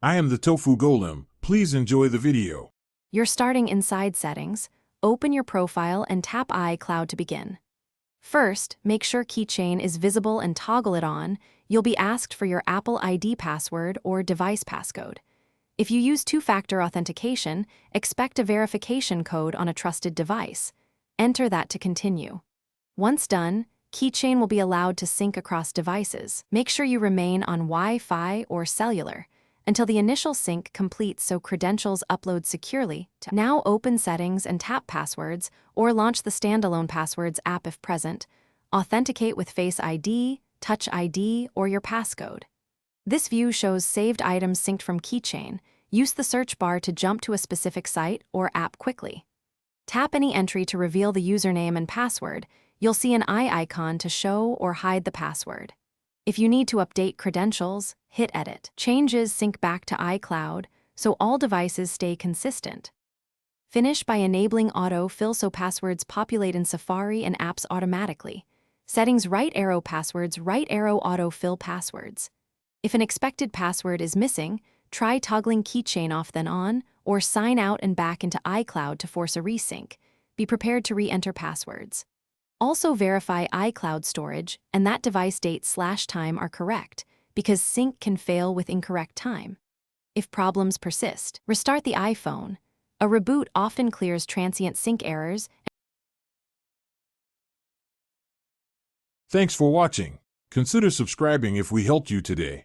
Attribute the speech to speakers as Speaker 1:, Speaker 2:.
Speaker 1: I am the Tofu Golem. Please enjoy the video.
Speaker 2: You're starting inside Settings. Open your profile and tap iCloud to begin. First, make sure Keychain is visible and toggle it on. You'll be asked for your Apple ID password or device passcode. If you use two-factor authentication, expect a verification code on a trusted device. Enter that to continue. Once done, Keychain will be allowed to sync across devices. Make sure you remain on Wi-Fi or cellular until the initial sync completes so credentials upload securely. Now open Settings and tap Passwords, or launch the standalone Passwords app if present. Authenticate with Face ID, Touch ID, or your passcode. This view shows saved items synced from Keychain. Use the search bar to jump to a specific site or app quickly. Tap any entry to reveal the username and password. You'll see an eye icon to show or hide the password. If you need to update credentials, hit Edit. Changes sync back to iCloud, so all devices stay consistent. Finish by enabling auto-fill so passwords populate in Safari and apps automatically. Settings right arrow passwords, right arrow auto-fill passwords. If an expected password is missing, try toggling Keychain off then on, or sign out and back into iCloud to force a resync. Be prepared to re-enter passwords. Also verify iCloud storage and that device date/time are correct, because sync can fail with incorrect time. If problems persist, restart the iPhone. A reboot often clears transient sync errors.
Speaker 1: Thanks for watching. Consider subscribing if we helped you today.